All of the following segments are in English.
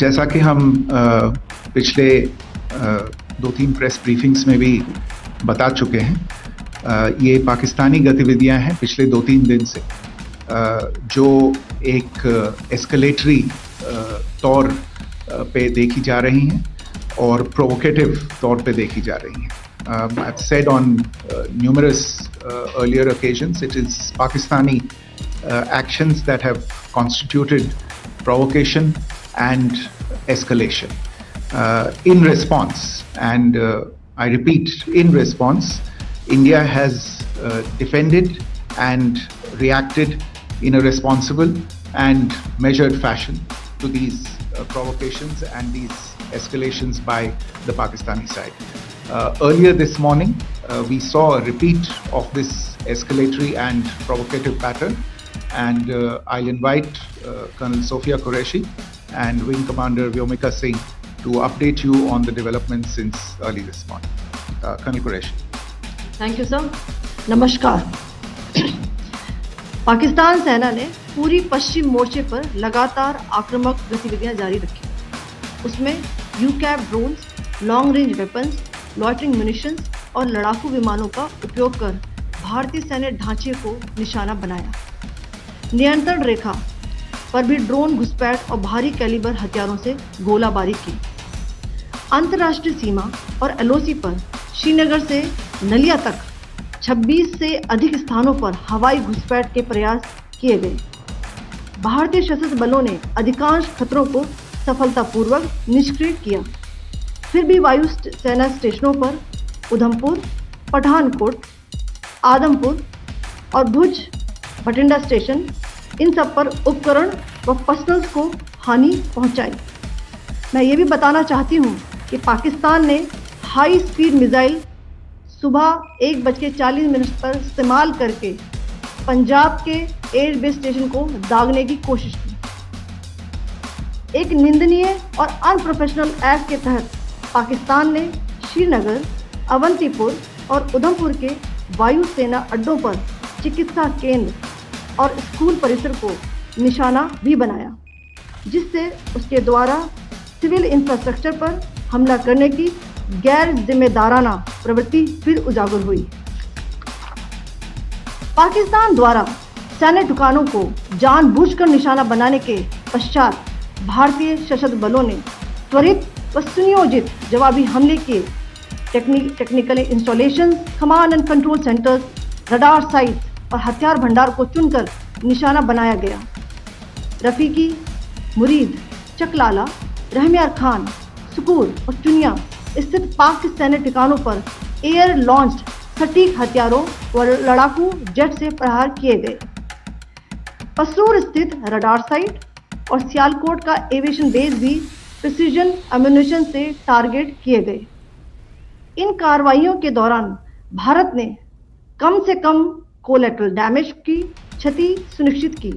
जैसा कि हम पिछले 2-3 प्रेस ब्रीफिंग्स में भी बता चुके हैं, ये पाकिस्तानी गतिविधियां हैं पिछले 2-3 दिन से, जो एक एस्केलेटरी तौर पे देखी जा रही हैं और प्रोवोकेटिव तौर पे देखी जा रही हैं. I've said on numerous earlier occasions, it is Pakistani actions that have constituted provocation and escalation. In response, and I repeat, in response, India has defended and reacted in a responsible and measured fashion to these provocations and these escalations by the Pakistani side. Earlier this morning, we saw a repeat of this escalatory and provocative pattern, and I'll invite Colonel Sophia Qureshi and Wing Commander Vyomika Singh to update you on the developments since early this morning. Colonel Qureshi. Thank you sir. नमस्कार. पाकिस्तान सेना ने पूरी पश्चिम मोर्चे पर लगातार आक्रामक गतिविधियां जारी रखी. उसमें यूकैप drones, long range weapons, loitering munitions और लड़ाकू विमानों का उपयोग कर भारतीय सैन्य ढांचे को निशाना बनाया. नियंत्रण रेखा पर भी ड्रोन घुसपैठ और भारी कैलिबर हथियारों से गोलाबारी की. अंतर्राष्ट्रीय सीमा और एलओसी पर श्रीनगर से नलिया तक 26 से अधिक स्थानों पर हवाई घुसपैठ के प्रयास किए गए. भारतीय सशस्त्र बलों ने अधिकांश खतरों को सफलतापूर्वक निष्क्रिय किया. फिर भी वायु सेना स्टेशनों पर उधमपुर, पठानकोट, आदमपुर और भुज बठिंडा स्टेशन, इन सब पर उपकरण व पर्सनल्स को हानि पहुंचाई. मैं ये भी बताना चाहती हूँ कि पाकिस्तान ने हाई स्पीड मिसाइल सुबह 1:40 पर इस्तेमाल करके पंजाब के एयरबेस स्टेशन को दागने की कोशिश की. एक निंदनीय और अनप्रोफेशनल एक्ट के तहत पाकिस्तान ने श्रीनगर, अवंतीपुर और उधमपुर के वायु सेना अड्डों पर चिकित्सा केंद्र और स्कूल परिसर को निशाना भी बनाया, जिससे उसके द्वारा सिविल इंफ्रास्ट्रक्चर पर हमला करने की गैर जिम्मेदाराना प्रवृत्ति फिर उजागर हुई. पाकिस्तान द्वारा सैन्य ठिकानों को जानबूझकर निशाना बनाने के पश्चात भारतीय सशस्त्र बलों ने त्वरित व सुनियोजित जवाबी हमले किए. Technical installation, command and control centres, radar sites और हथियार भंडार को चुनकर निशाना बनाया गया. रफीकी, मुरीद, चकलाला, रहमियार खान, सुकूर और चुनिया स्थित पाक सैन्य ठिकानों पर एयर लॉन्च्ड सटीक हथियारों व लड़ाकू जेट से प्रहार किए गए. पसरूर स्थित रडार साइट और सियालकोट का एविएशन बेस भी प्रिसीजन एम्यूनिशन से टारगेट किए गए. इन कार्रवाइयों के दौरान भारत ने कम से कम कोलैटरल डैमेज की क्षति सुनिश्चित की.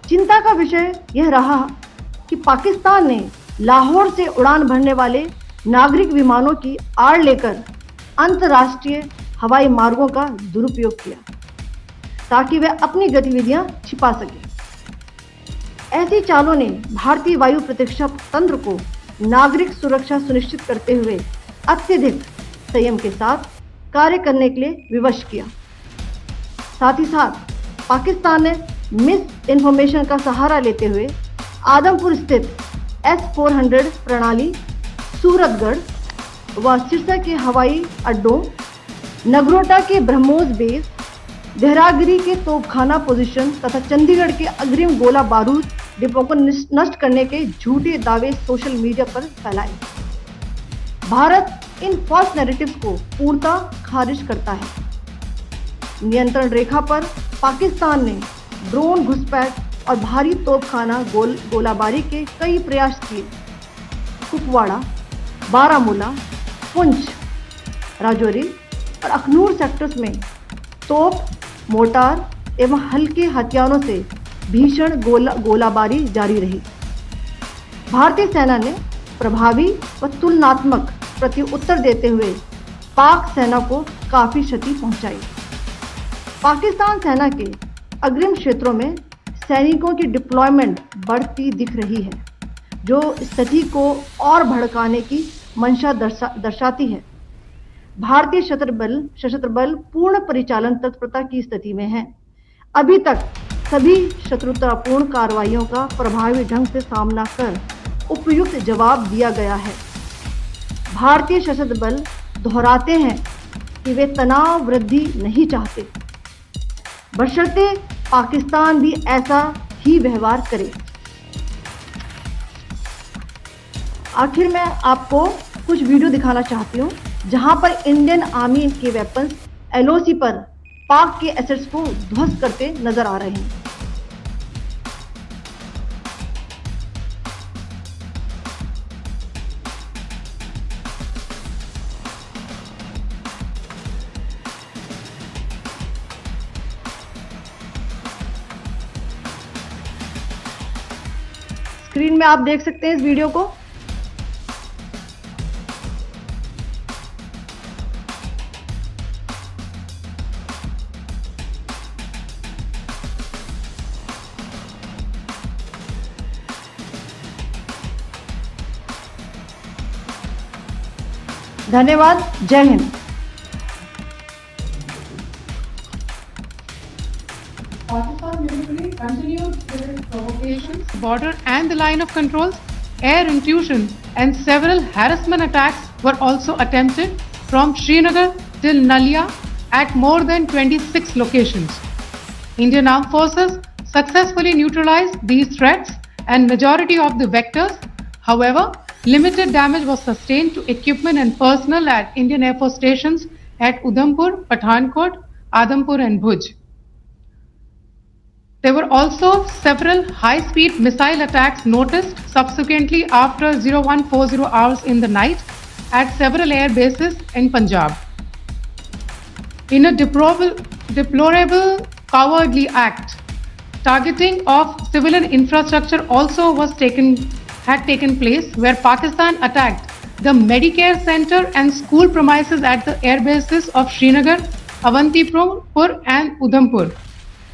चिंता का विषय यह रहा कि पाकिस्तान ने लाहौर से उड़ान भरने वाले नागरिक विमानों की आड़ लेकर अंतर्राष्ट्रीय हवाई मार्गों का दुरुपयोग किया ताकि वह अपनी गतिविधियां छिपा सके. ऐसी चालों ने भारतीय वायु प्रतिरक्षा तंत्र को नागरिक सुरक्षा सुनिश्चित करते हुए अत्यधिक संयम के साथ कार्य करने के लिए विवश किया. साथ ही साथ पाकिस्तान ने मिस इन्फॉर्मेशन का सहारा लेते हुए आदमपुर स्थित S-400 प्रणाली, सूरतगढ़ व सिरसा के हवाई अड्डों, नगरोटा के ब्रह्मोस बेस, देहरागिरी के तोपखाना पोजीशन तथा चंडीगढ़ के अग्रिम गोला बारूद डिपो को नष्ट करने के झूठे दावे सोशल मीडिया पर फैलाए. भारत इन फॉल्स नैरेटिव्स को पूर्णतः खारिज करता है. नियंत्रण रेखा पर पाकिस्तान ने ड्रोन घुसपैठ और भारी तोपखाना गोलाबारी के कई प्रयास किए. कुपवाड़ा, बारामूला, पुंछ, राजौरी और अखनूर सेक्टर्स में तोप, मोर्टार एवं हल्के हथियारों से भीषण गोलाबारी जारी रही. भारतीय सेना ने प्रभावी व तुलनात्मक प्रत्युत्तर देते हुए पाक सेना को काफी क्षति पहुंचाई. पाकिस्तान सेना के अग्रिम क्षेत्रों में सैनिकों की डिप्लॉयमेंट बढ़ती दिख रही है. जो स्थिति को और भड़काने की मंशा दर्शाती है। भारतीय सशस्त्र बल पूर्ण परिचालन तत्परता की स्थिति में है। अभी तक सभी शत्रुतापूर्ण कार्रवाइयों का प्रभावी ढंग से सामना कर उपयुक्त जवाब दिया गया है। भारतीय सशस्त्र बल दोहराते हैं कि वे तनाव वृद्धि नहीं चाहते, बशर्ते पाकिस्तान भी ऐसा ही व्यवहार करे। आखिर में आपको कुछ वीडियो दिखाना चाहती हूँ जहां पर इंडियन आर्मी के वेपन्स LOC पर पाक के एसेट्स को ध्वस्त करते नजर आ रहे हैं। स्क्रीन में आप देख सकते हैं इस वीडियो को। धन्यवाद। जय Hind. Pakistan military continued with its provocations, border and the line of controls, air intrusion and several harassment attacks were also attempted from Srinagar till Nalia at more than 26 locations. Indian Armed Forces successfully neutralized these threats and majority of the vectors. However, limited damage was sustained to equipment and personnel at Indian Air Force stations at Udhampur, Pathankot, Adampur and Bhuj. There were also several high-speed missile attacks noticed subsequently after 0140 hours in the night at several air bases in Punjab. In a deplorable cowardly act, targeting of civilian infrastructure also had taken place, where Pakistan attacked the Medicare center and school premises at the air bases of Srinagar, Avantipur and Udhampur,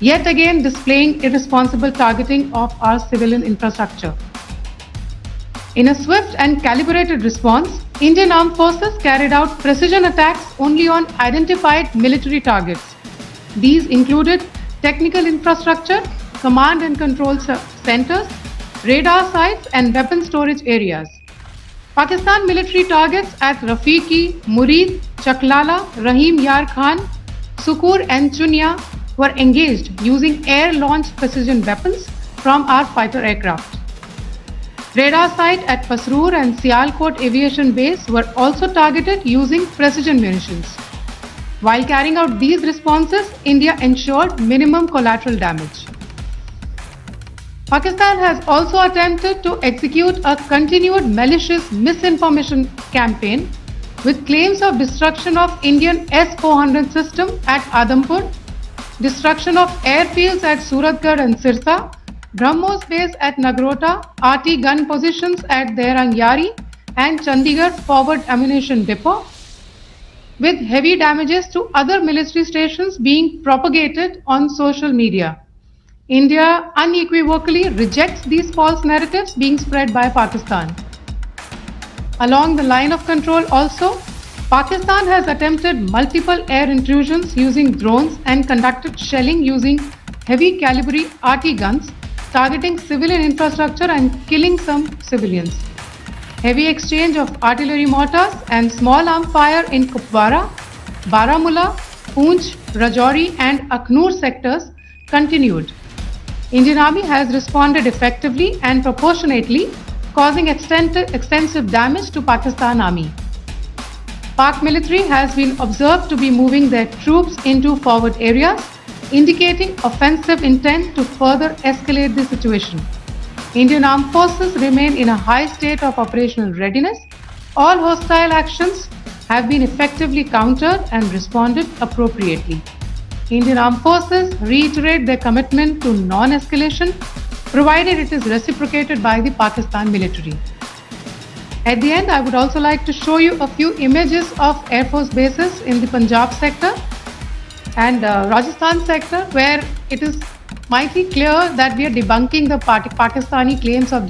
yet again displaying irresponsible targeting of our civilian infrastructure. In a swift and calibrated response, Indian Armed Forces carried out precision attacks only on identified military targets. These included technical infrastructure, command and control centers, radar sites and weapon storage areas. Pakistan military targets at Rafiqi, Murid, Chaklala, Rahim Yar Khan, Sukur and Chunya were engaged using air-launched precision weapons from our fighter aircraft. Radar site at Pasroor and Sialkot Aviation Base were also targeted using precision munitions. While carrying out these responses, India ensured minimum collateral damage. Pakistan has also attempted to execute a continued malicious misinformation campaign with claims of destruction of Indian S-400 system at Adampur, destruction of airfields at Suratgarh and Sirsa, BrahMos base at Nagrota, RT gun positions at Derang Yari and Chandigarh forward ammunition depot, with heavy damages to other military stations being propagated on social media. India unequivocally rejects these false narratives being spread by Pakistan. Along the line of control also, Pakistan has attempted multiple air intrusions using drones and conducted shelling using heavy caliber RT guns, targeting civilian infrastructure and killing some civilians. Heavy exchange of artillery mortars and small arm fire in Kupwara, Baramulla, Poonch, Rajouri and Akhnur sectors continued. Indian Army has responded effectively and proportionately, causing extensive damage to Pakistan Army. Pak military has been observed to be moving their troops into forward areas, indicating offensive intent to further escalate the situation. Indian Armed Forces remain in a high state of operational readiness. All hostile actions have been effectively countered and responded appropriately. Indian Armed Forces reiterate their commitment to non-escalation, provided it is reciprocated by the Pakistan military. At the end, I would also like to show you a few images of Air Force bases in the Punjab sector and Rajasthan sector, where it is mighty clear that we are debunking the Pakistani claims of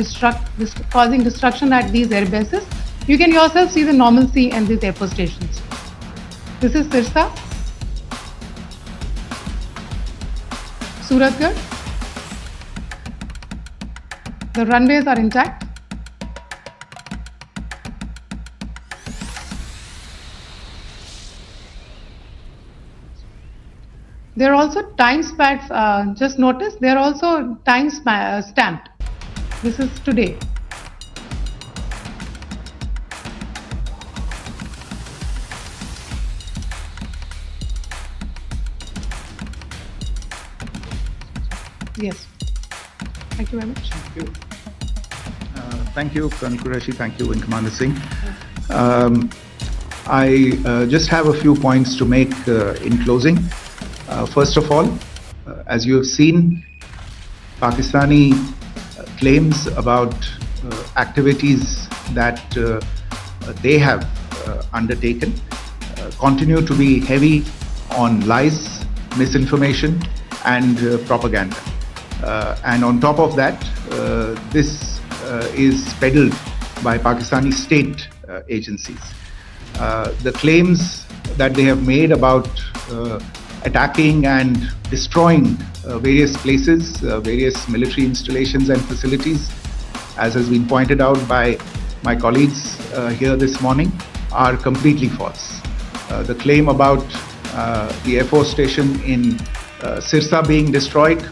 causing destruction at these air bases. You can yourself see the normalcy in these airport stations. This is Sirsa, Suratgarh. The runways are intact. There are also time stamps, just notice, they are also time stamped. This is today. Yes. Thank you very much. Thank you, Colonel Qureshi. Thank you, Wing Commander Singh. I just have a few points to make in closing. First of all, as you have seen, Pakistani claims about activities that they have undertaken continue to be heavy on lies, misinformation, and propaganda. And on top of that, this is peddled by Pakistani state agencies. The claims that they have made about attacking and destroying various places, various military installations and facilities, as has been pointed out by my colleagues here this morning, are completely false. The claim about the Air Force station in Sirsa being destroyed,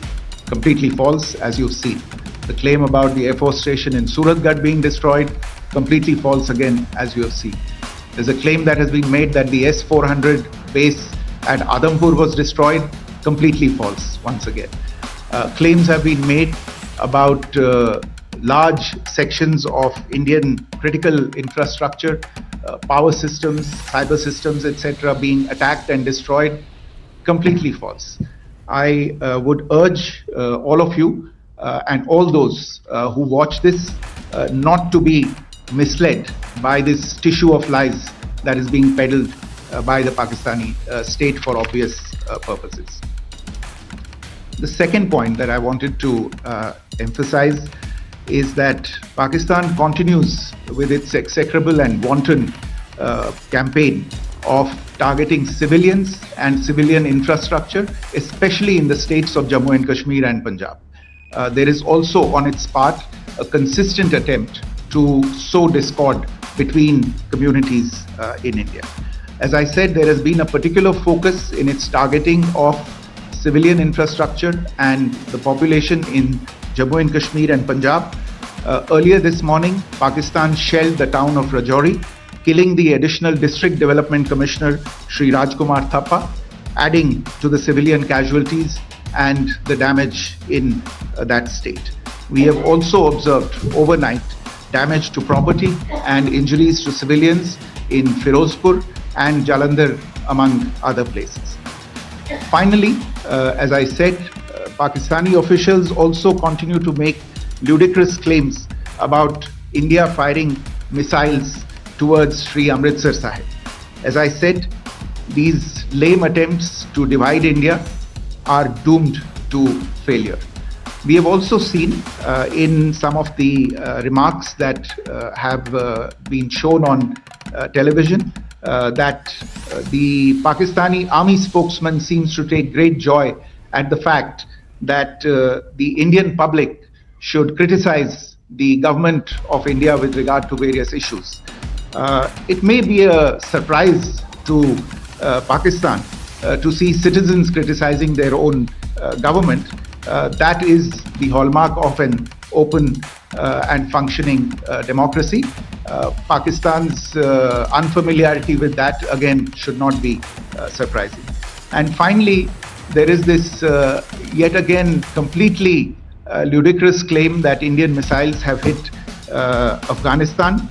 completely false, as you've seen. The claim about the Air Force station in Suratgarh being destroyed, completely false again, as you have seen. There's a claim that has been made that the S-400 base at Adampur was destroyed, completely false once again. Claims have been made about large sections of Indian critical infrastructure, power systems, cyber systems, etc. being attacked and destroyed, completely false. I would urge all of you and all those who watch this not to be misled by this tissue of lies that is being peddled by the Pakistani state for obvious purposes. The second point that I wanted to emphasize is that Pakistan continues with its execrable and wanton campaign of targeting civilians and civilian infrastructure, especially in the states of Jammu and Kashmir and Punjab. There is also on its part a consistent attempt to sow discord between communities in India. As I said, there has been a particular focus in its targeting of civilian infrastructure and the population in Jammu and Kashmir and Punjab. Earlier this morning, Pakistan shelled the town of Rajouri, killing the additional District Development Commissioner, Shri Rajkumar Thappa, adding to the civilian casualties and the damage in that state. We have also observed overnight damage to property and injuries to civilians in Firozpur and Jalandhar, among other places. Finally, as I said, Pakistani officials also continue to make ludicrous claims about India firing missiles towards Sri Amritsar Sahib. As I said, these lame attempts to divide India are doomed to failure. We have also seen in some of the remarks that have been shown on television that the Pakistani army spokesman seems to take great joy at the fact that the Indian public should criticize the government of India with regard to various issues. It may be a surprise to Pakistan to see citizens criticizing their own government. That is the hallmark of an open and functioning democracy. Pakistan's unfamiliarity with that, again, should not be surprising. And finally, there is this yet again completely ludicrous claim that Indian missiles have hit Afghanistan.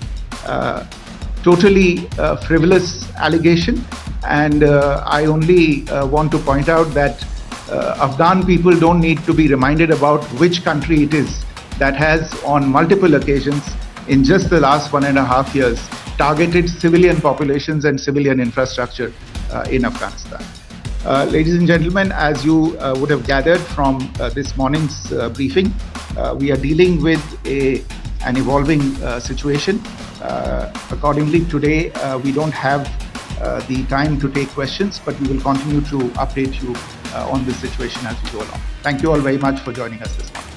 Totally frivolous allegation, and I only want to point out that Afghan people don't need to be reminded about which country it is that has on multiple occasions in just the last 1.5 years targeted civilian populations and civilian infrastructure in Afghanistan. Ladies and gentlemen, as you would have gathered from this morning's briefing, we are dealing with an evolving situation. Accordingly, today we don't have the time to take questions, but we will continue to update you on this situation as we go along. Thank you all very much for joining us this morning.